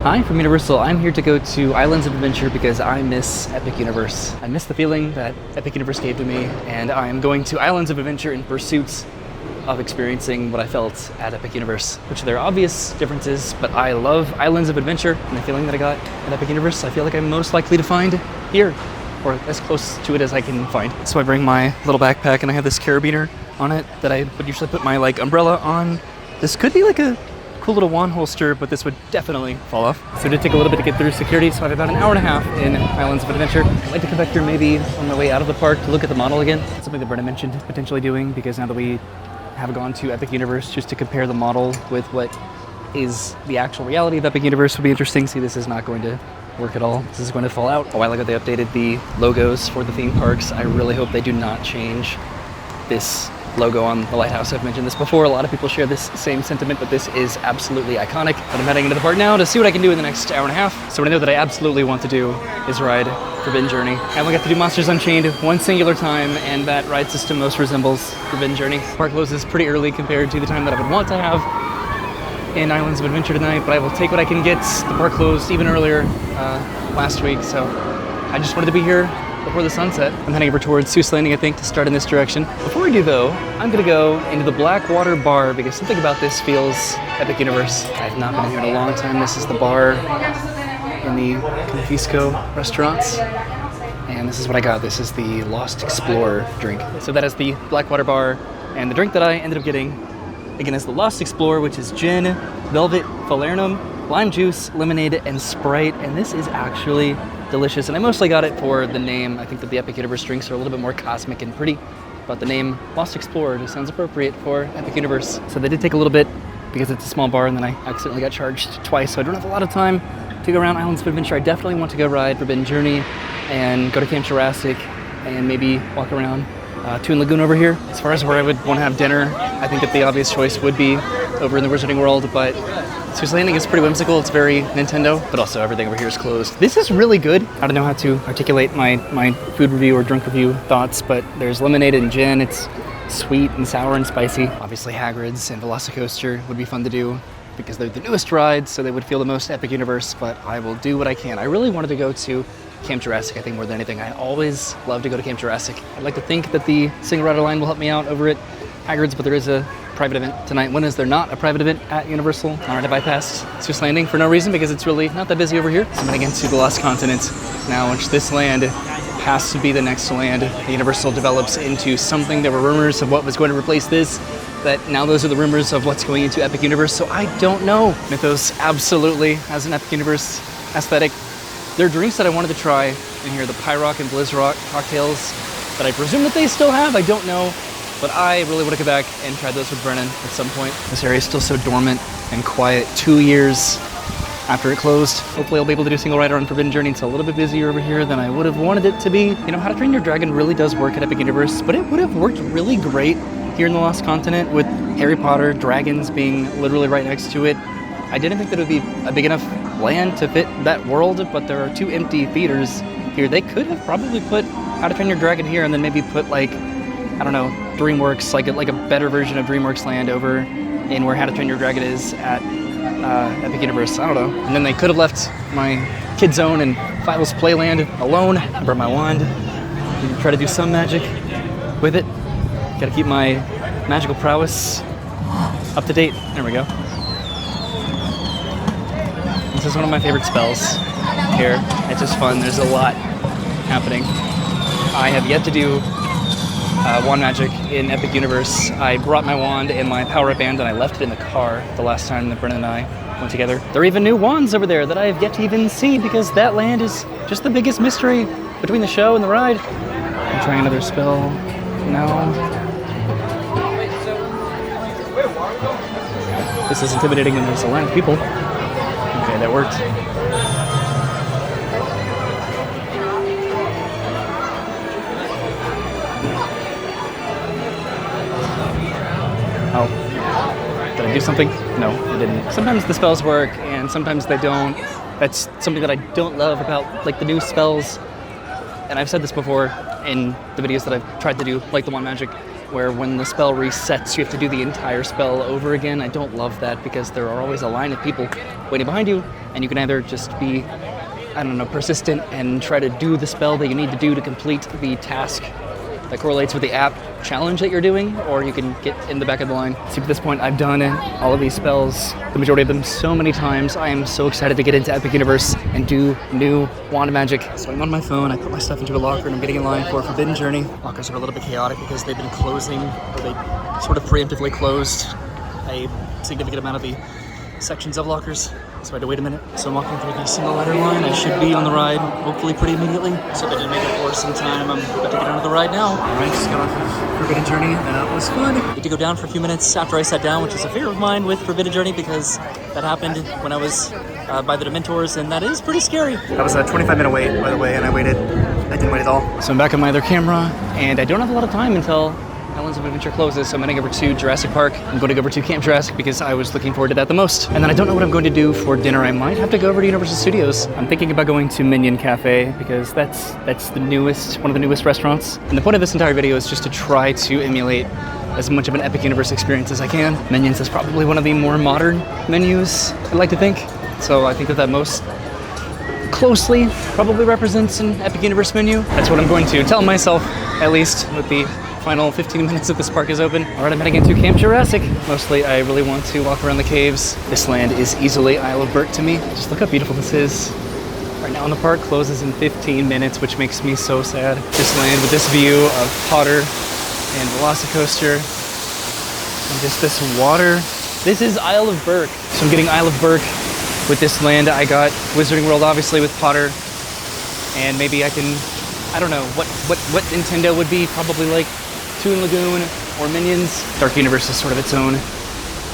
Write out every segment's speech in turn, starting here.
Hi, from Universal. I'm here to go to Islands of Adventure because I miss Epic Universe. I miss the feeling that Epic Universe gave to me, and I am going to Islands of Adventure in pursuit of experiencing what I felt at Epic Universe, which there are obvious differences, but I love Islands of Adventure, and the feeling that I got at Epic Universe, I feel like I'm most likely to find here, or as close to it as I can find. So I bring my little backpack, and I have this carabiner on it that I would usually put my umbrella on. This could be like a cool little wand holster, but this would definitely fall off. So it did take a little bit to get through security, so I have about an hour and a half in Islands of Adventure. I'd like to come back here maybe on my way out of the park to look at the model again. It's something that Brenna mentioned potentially doing, because now that we have gone to Epic Universe, just to compare the model with what is the actual reality of Epic Universe would be interesting. See, this is not going to work at all. This is going to fall out. A while ago they updated the logos for the theme parks. I really hope they do not change this logo on the lighthouse. I've mentioned this before. A lot of people share this same sentiment, but this is absolutely iconic. But I'm heading into the park now to see what I can do in the next hour and a half. So what I know that I absolutely want to do is ride Forbidden Journey. I only got to do Monsters Unchained one singular time, and that ride system most resembles Forbidden Journey. The park closes pretty early compared to the time that I would want to have in Islands of Adventure tonight, but I will take what I can get. The park closed even earlier last week, so I just wanted to be here before the sunset. I'm heading over towards Seuss Landing, I think, to start in this direction. Before I do, though, I'm gonna go into the Blackwater Bar because something about this feels Epic Universe. I've not been here in a long time. This is the bar in the Confisco restaurants, and this is what I got. This is the Lost Explorer drink. So that is the Blackwater Bar, and the drink that I ended up getting, again, is the Lost Explorer, which is gin, velvet, falernum, lime juice, lemonade, and Sprite, and this is actually delicious, and I mostly got it for the name. I think that the Epic Universe drinks are a little bit more cosmic and pretty, but the name Lost Explorer just sounds appropriate for Epic Universe. So they did take a little bit because it's a small bar, and then I accidentally got charged twice, so I don't have a lot of time to go around Islands of Adventure. I definitely want to go ride Forbidden Journey and go to Camp Jurassic and maybe walk around Toon Lagoon over here. As far as where I would want to have dinner, I think that the obvious choice would be over in the Wizarding World, but Seuss Landing is pretty whimsical. It's very Nintendo, but also everything over here is closed. This is really good. I don't know how to articulate my food review or drink review thoughts, but there's lemonade and gin. It's sweet and sour and spicy. Obviously Hagrid's and Velocicoaster would be fun to do because they're the newest rides, so they would feel the most Epic Universe, but I will do what I can. I really wanted to go to Camp Jurassic, I think, more than anything. I always love to go to Camp Jurassic. I'd like to think that the single rider line will help me out over at Hagrid's, but there is a private event tonight. When is there not a private event at Universal? Alright, I bypassed Seuss Landing for no reason because it's really not that busy over here. So I'm heading into the Lost Continent now, which this land has to be the next land Universal develops into something. There were rumors of what was going to replace this, that now those are the rumors of what's going into Epic Universe, so I don't know. Mythos absolutely has an Epic Universe aesthetic. There are drinks that I wanted to try in here, the Pyrock and Blizzrock cocktails that I presume that they still have, I don't know. But I really want to go back and try those with Brennan at some point. This area is still so dormant and quiet 2 years after it closed. Hopefully I'll be able to do single rider on Forbidden Journey. It's a little bit busier over here than I would have wanted it to be. You know, How to Train Your Dragon really does work at Epic Universe, but it would have worked really great here in the Lost Continent with Harry Potter, dragons being literally right next to it. I didn't think that it would be a big enough land to fit that world, but there are 2 empty theaters here. They could have probably put How to Train Your Dragon here and then maybe put, like, I don't know, DreamWorks, like a better version of DreamWorks Land over in where How to Train Your Dragon is at Epic Universe. I don't know. And then they could have left my Kid Zone and Philo's Playland alone. I brought my wand. Maybe try to do some magic with it. Gotta keep my magical prowess up to date. There we go. This is one of my favorite spells here. It's just fun. There's a lot happening. I have yet to do wand magic in Epic Universe. I brought my wand and my power-up band and I left it in the car the last time that Brennan and I went together. There are even new wands over there that I have yet to even see because that land is just the biggest mystery between the show and the ride. I'm trying another spell. No. This is intimidating and there's a line of people. Okay, that worked. Oh, did I do something? No, I didn't. Sometimes the spells work and sometimes they don't. That's something that I don't love about like the new spells. And I've said this before in the videos that I've tried to do, like the wand magic. where when the spell resets, you have to do the entire spell over again. I don't love that because there are always a line of people waiting behind you, and you can either just be, I don't know, persistent and try to do the spell that you need to do to complete the task that correlates with the app challenge that you're doing, or you can get in the back of the line. See, at this point, I've done all of these spells, the majority of them, so many times. I am so excited to get into Epic Universe and do new wand magic. So I'm on my phone, I put my stuff into a locker, and I'm getting in line for Forbidden Journey. Lockers are a little bit chaotic because they've been closing, or they sort of preemptively closed a significant amount of the sections of lockers. So I had to wait a minute. So I'm walking through the single letter line. I should be on the ride, hopefully pretty immediately. So if I didn't make it for some time, I'm about to get onto the ride now. All right, just got off of Forbidden Journey. That was fun. I had to go down for a few minutes after I sat down, which is a fear of mine with Forbidden Journey because that happened when I was by the Dementors, and that is pretty scary. That was a 25-minute wait, by the way, and I didn't wait at all. So I'm back on my other camera, and I don't have a lot of time until Islands of Adventure closes, so I'm heading over to Jurassic Park. I'm going to go over to Camp Jurassic because I was looking forward to that the most. And then I don't know what I'm going to do for dinner. I might have to go over to Universal Studios. I'm thinking about going to Minion Cafe because that's the newest, one of the newest restaurants. And the point of this entire video is just to try to emulate as much of an Epic Universe experience as I can. Minions is probably one of the more modern menus, I'd like to think. So I think that most closely probably represents an Epic Universe menu. That's what I'm going to tell myself, at least with the final 15 minutes that this park is open. All right, I'm heading into Camp Jurassic. Mostly, I really want to walk around the caves. This land is easily Isle of Berk to me. Just look how beautiful this is. Right now, the park closes in 15 minutes, which makes me so sad. This land with this view of Potter and Velocicoaster, and just this water. This is Isle of Berk. So I'm getting Isle of Berk with this land. I got Wizarding World, obviously, with Potter, and maybe I can, I don't know, what Nintendo would be, probably like Toon Lagoon or Minions. Dark Universe is sort of its own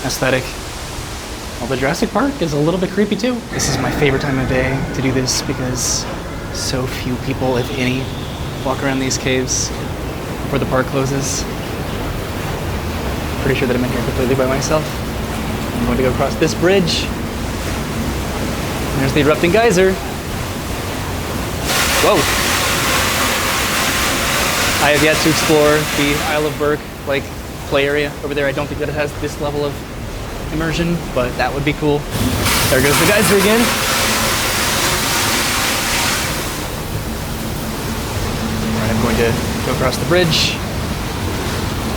aesthetic. Although Jurassic Park is a little bit creepy too. This is my favorite time of day to do this because so few people, if any, walk around these caves before the park closes. Pretty sure that I'm in here completely by myself. I'm going to go across this bridge. There's the erupting geyser. Whoa! I have yet to explore the Isle of Berk like play area over there. I don't think that it has this level of immersion, but that would be cool. There goes the geyser again. All right, I'm going to go across the bridge.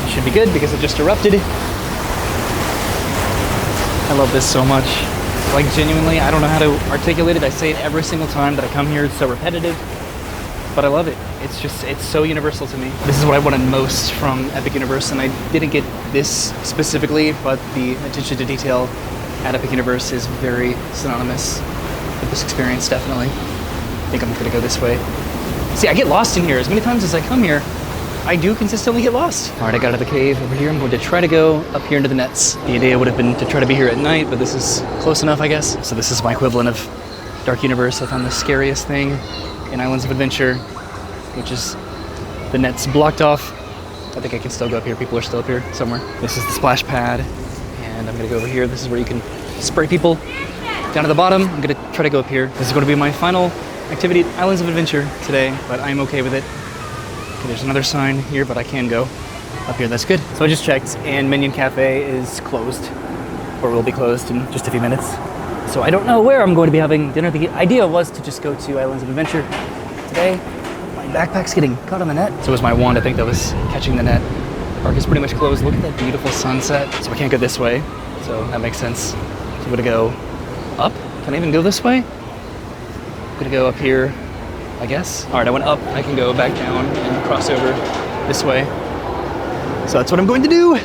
It should be good because it just erupted. I love this so much. Like genuinely, I don't know how to articulate it. I say it every single time that I come here. It's so repetitive, but I love it. It's so universal to me. This is what I wanted most from Epic Universe, and I didn't get this specifically, but the attention to detail at Epic Universe is very synonymous with this experience, definitely. I think I'm gonna go this way. See, I get lost in here. As many times as I come here, I do consistently get lost. All right, I got out of the cave over here. I'm going to try to go up here into the nets. The idea would have been to try to be here at night, but this is close enough, I guess. So this is my equivalent of Dark Universe. I found the scariest thing in Islands of Adventure, which is the nets blocked off. I think I can still go up here. People are still up here somewhere. This is the splash pad, and I'm gonna go over here. This is where you can spray people down at the bottom. I'm gonna try to go up here. This is gonna be my final activity at Islands of Adventure today, but I'm okay with it. Okay, there's another sign here, but I can go up here. That's good. So I just checked, and Minion Cafe is closed, or will be closed in just a few minutes. So I don't know where I'm going to be having dinner. The idea was to just go to Islands of Adventure today. My backpack's getting caught on the net. So was my wand, I think, that was catching the net. Park is pretty much closed. Look at that beautiful sunset. So I can't go this way, so that makes sense. So I'm gonna go up. Can I even go this way? I'm gonna go up here, I guess. All right, I went up. I can go back down and cross over this way. So that's what I'm going to do.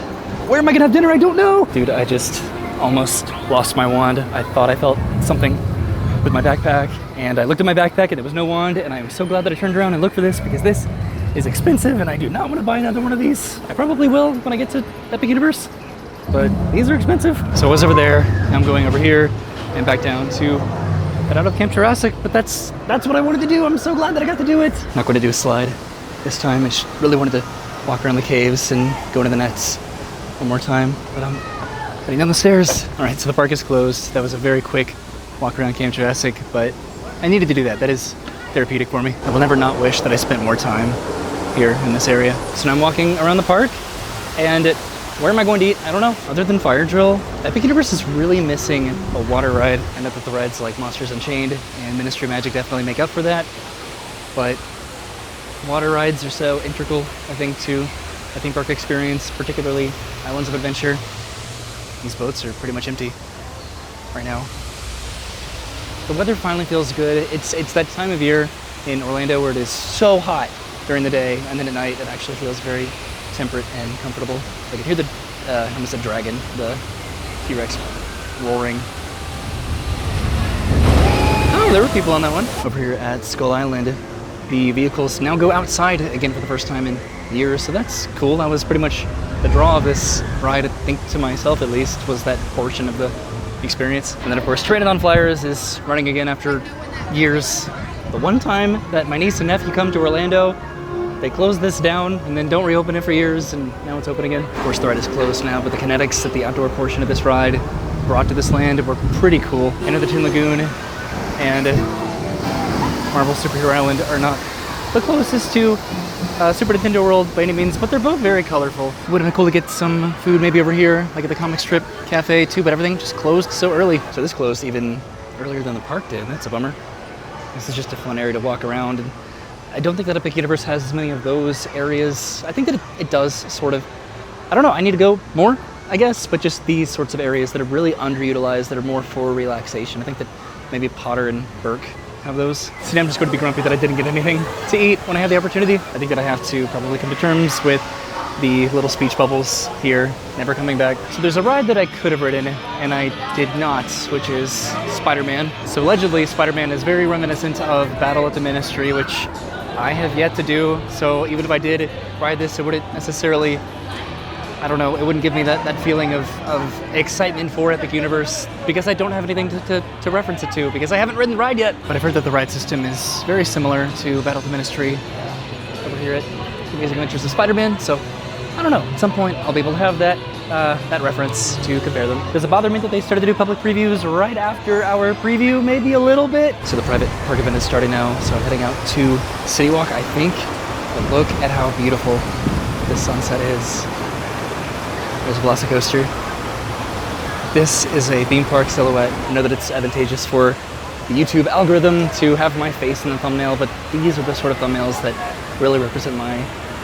Where am I gonna have dinner? I don't know. Dude, I just almost lost my wand. I thought I felt something with my backpack, and I looked at my backpack and there was no wand, and I'm so glad that I turned around and looked for this because this is expensive and I do not want to buy another one of these. I probably will when I get to Epic Universe, but these are expensive. So I was over there, now I'm going over here and back down to head out of Camp Jurassic, but that's what I wanted to do. I'm so glad that I got to do it. I'm not going to do a slide this time. I just really wanted to walk around the caves and go into the nets one more time, but I'm heading down the stairs. All right, so the park is closed. That was a very quick walk around Camp Jurassic, but I needed to do that. That is therapeutic for me. I will never not wish that I spent more time here in this area. So now I'm walking around the park, And where am I going to eat? I don't know. Other than Fire Drill, Epic Universe is really missing a water ride. I know that the rides like Monsters Unchained and Ministry of Magic definitely make up for that, but water rides are so integral, I think, to a theme park experience, particularly Islands of Adventure. These boats are pretty much empty right now. The weather finally feels good. It's that time of year in Orlando where it is so hot during the day, and then at night it actually feels very temperate and comfortable. I can hear the, I almost said dragon, the T-Rex roaring. Oh, there were people on that one. Over here at Skull Island, the vehicles now go outside again for the first time in years, so that's cool. That was pretty much the draw of this ride, I think, to myself at least, was that portion of the experience. And then of course Traded on Flyers is running again after years. The one time that my niece and nephew come to Orlando, they closed this down and then don't reopen it for years, and now it's open again. Of course the ride is closed now, but the kinetics at the outdoor portion of this ride brought to this land were pretty cool. Enter the Toon Lagoon and Marvel Superhero Island are not the closest to Super Nintendo World by any means, but they're both very colorful. It would have been cool to get some food maybe over here, like at the Comic Strip Cafe too, but everything just closed so early. So this closed even earlier than the park did. That's a bummer. This is just a fun area to walk around, and I don't think that Epic Universe has as many of those areas. I think that it does, sort of. I don't know, I need to go more, I guess, but just these sorts of areas that are really underutilized, that are more for relaxation. I think that maybe Potter and Burke have those. So now I'm just going to be grumpy that I didn't get anything to eat when I had the opportunity. I think that I have to probably come to terms with the little speech bubbles here, never coming back. So there's a ride that I could have ridden and I did not, which is Spider-Man. So allegedly Spider-Man is very reminiscent of Battle at the Ministry, which I have yet to do. So even if I did ride this, it wouldn't necessarily, I don't know, it wouldn't give me that feeling of excitement for Epic Universe, because I don't have anything to reference it to, because I haven't ridden the ride yet. But I've heard that the ride system is very similar to Battle of the Ministry over here at Amazing Adventures of Spider-Man, so I don't know, at some point I'll be able to have that reference to compare them. Does it bother me that they started to do public previews right after our preview? Maybe a little bit. So the private park event is starting now, so I'm heading out to CityWalk, I think. But look at how beautiful this sunset is. There's a Velocicoaster. This is a theme park silhouette. I know that it's advantageous for the YouTube algorithm to have my face in the thumbnail, but these are the sort of thumbnails that really represent my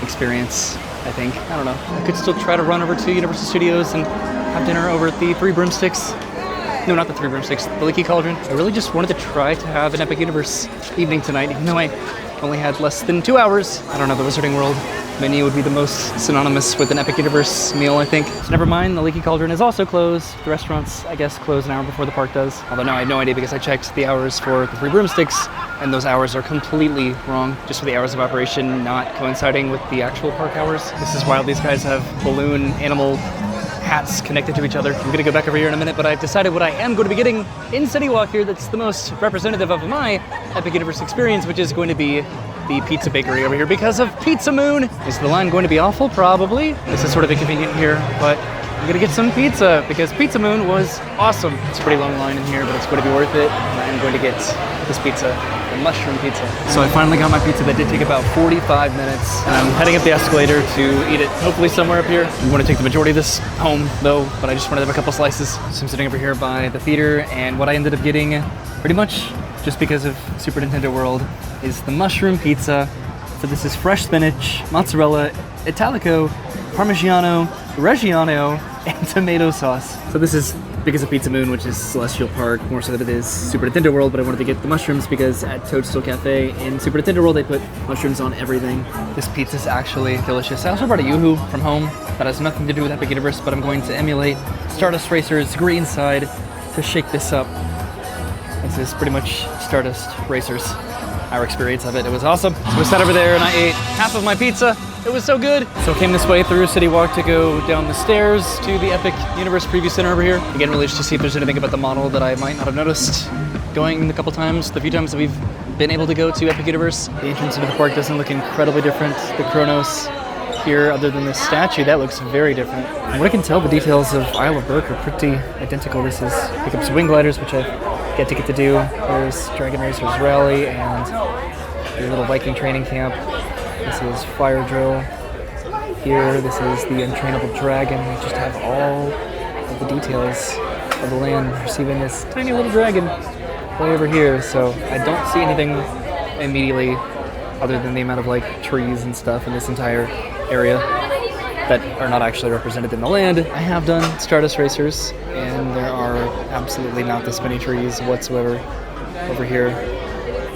experience, I think. I don't know. I could still try to run over to Universal Studios and have dinner over at the Three Broomsticks. No, not the Three Broomsticks, the Leaky Cauldron. I really just wanted to try to have an Epic Universe evening tonight, even though I only had less than 2 hours. I don't know, the Wizarding World menu would be the most synonymous with an Epic Universe meal, I think. So never mind, the Leaky Cauldron is also closed. The restaurants, I guess, close an hour before the park does. Although now I have no idea because I checked the hours for the Three Broomsticks, and those hours are completely wrong, just for the hours of operation not coinciding with the actual park hours. This is wild. These guys have balloon animal hats connected to each other. I'm gonna go back over here in a minute, but I've decided what I am going to be getting in CityWalk here that's the most representative of my Epic Universe experience, which is going to be the pizza bakery over here because of Pizza Moon. Is the line going to be awful? Probably. This is sort of inconvenient here, but I'm gonna get some pizza because Pizza Moon was awesome. It's a pretty long line in here, but it's going to be worth it. And I'm going to get this pizza, the mushroom pizza. So I finally got my pizza. That did take about 45 minutes. And I'm heading up the escalator to eat it, hopefully somewhere up here. I'm going to take the majority of this home though, but I just wanted to have a couple slices. So I'm sitting over here by the theater, and what I ended up getting, pretty much just because of Super Nintendo World, is the mushroom pizza. So this is fresh spinach, mozzarella, Italico, Parmigiano, Reggiano, and tomato sauce. So this is because of Pizza Moon, which is Celestial Park, more so than it is Super Nintendo World, but I wanted to get the mushrooms because at Toadstool Cafe in Super Nintendo World, they put mushrooms on everything. This pizza is actually delicious. I also brought a Yoo-Hoo from home that has nothing to do with Epic Universe, but I'm going to emulate Stardust Racer's green side to shake this up. This is pretty much Stardust Racers, our experience of it. It was awesome. So we sat over there and I ate half of my pizza. It was so good. So I came this way through CityWalk to go down the stairs to the Epic Universe Preview Center over here. Again, really just to see if there's anything about the model that I might not have noticed going the few times that we've been able to go to Epic Universe. The entrance into the park doesn't look incredibly different. The Kronos here, other than this statue, that looks very different. From what I can tell, the details of Isle of Berk are pretty identical. This is pick up some wing gliders, which I've get to do. There's Dragon Racer's Rally and the little Viking training camp. This is Fire Drill. here. This is the untrainable dragon. We just have all of the details of the land. There's even this tiny little dragon way over here, so I don't see anything immediately other than the amount of like trees and stuff in this entire area that are not actually represented in the land. I have done Stardust Racers, and there are absolutely not this many trees whatsoever over here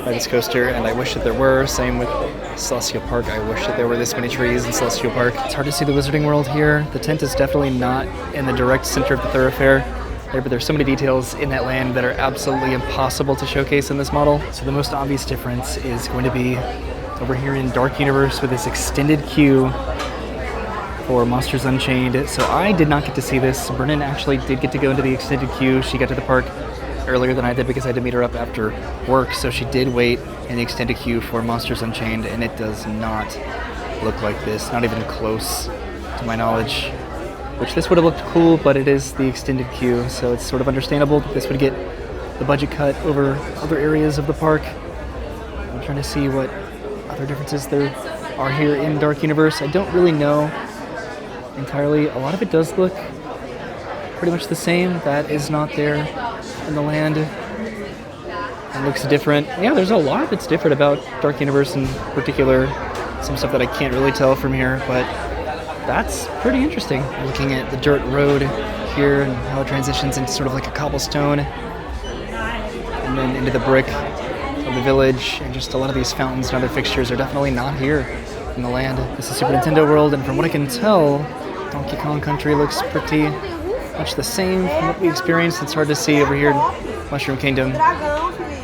by this coaster, and I wish that there were. Same with Celestial Park. I wish that there were this many trees in Celestial Park. It's hard to see the Wizarding World here. The tent is definitely not in the direct center of the thoroughfare there, but there's so many details in that land that are absolutely impossible to showcase in this model. So the most obvious difference is going to be over here in Dark Universe with this extended queue for Monsters Unchained. So I did not get to see this. Brennan actually did get to go into the extended queue. She got to the park earlier than I did because I had to meet her up after work, so she did wait in the extended queue for Monsters Unchained, and it does not look like this, not even close to my knowledge. Which this would have looked cool, but it is the extended queue, so it's sort of understandable that this would get the budget cut over other areas of the park. I'm trying to see what other differences there are here in Dark Universe. I don't really know entirely. A lot of it does look pretty much the same. That is not there in the land. It looks different. Yeah, there's a lot that's different about Dark Universe in particular. Some stuff that I can't really tell from here, but that's pretty interesting. Looking at the dirt road here and how it transitions into sort of like a cobblestone, and then into the brick of the village, and just a lot of these fountains and other fixtures are definitely not here in the land. This is Super Nintendo World, and from what I can tell, Donkey Kong Country looks pretty much the same from what we experienced. It's hard to see over here in Mushroom Kingdom,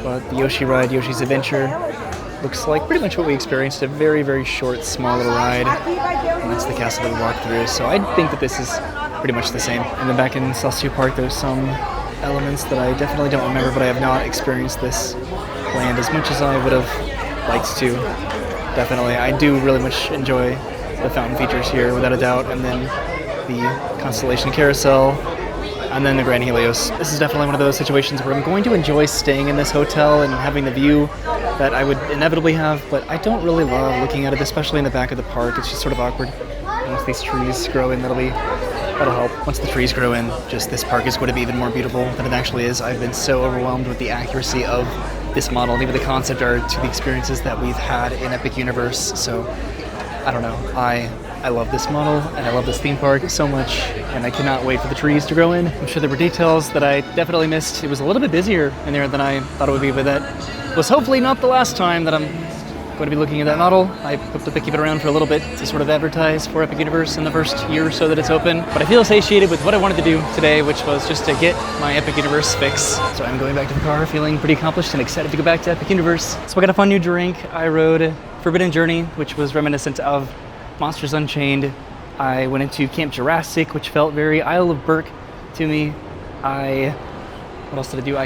but the Yoshi ride, Yoshi's Adventure, looks like pretty much what we experienced. A very, very short, small little ride, and that's the castle that we walked through. So I think that this is pretty much the same. And then back in Celestial Park, there's some elements that I definitely don't remember, but I have not experienced this land as much as I would have liked to. Definitely, I do really much enjoy the fountain features here, without a doubt, and then the Constellation Carousel, and then the Grand Helios. This is definitely one of those situations where I'm going to enjoy staying in this hotel and having the view that I would inevitably have, but I don't really love looking at it, especially in the back of the park. It's just sort of awkward. Once these trees grow in, that'll help. Once the trees grow in, just this park is going to be even more beautiful than it actually is. I've been so overwhelmed with the accuracy of this model and even the concept art to the experiences that we've had in Epic Universe. So, I don't know. I love this model, and I love this theme park so much, and I cannot wait for the trees to grow in. I'm sure there were details that I definitely missed. It was a little bit busier in there than I thought it would be, but that was hopefully not the last time that I'm going to be looking at that model. I hope that they keep it around for a little bit to sort of advertise for Epic Universe in the first year or so that it's open. But I feel satiated with what I wanted to do today, which was just to get my Epic Universe fix. So I'm going back to the car feeling pretty accomplished and excited to go back to Epic Universe. So I got a fun new drink. I rode Forbidden Journey, which was reminiscent of Monsters Unchained. I went into Camp Jurassic, which felt very Isle of Berk to me. What else did I do?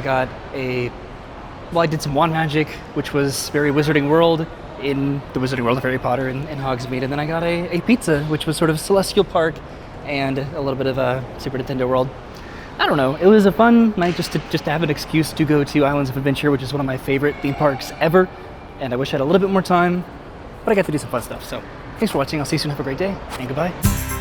I did some wand magic, which was very Wizarding World in the Wizarding World of Harry Potter in Hogsmeade, and then I got a pizza, which was sort of Celestial Park and a little bit of a Super Nintendo World. I don't know, it was a fun night just to have an excuse to go to Islands of Adventure, which is one of my favorite theme parks ever, and I wish I had a little bit more time, but I got to do some fun stuff. So thanks for watching. I'll see you soon. Have a great day, and goodbye.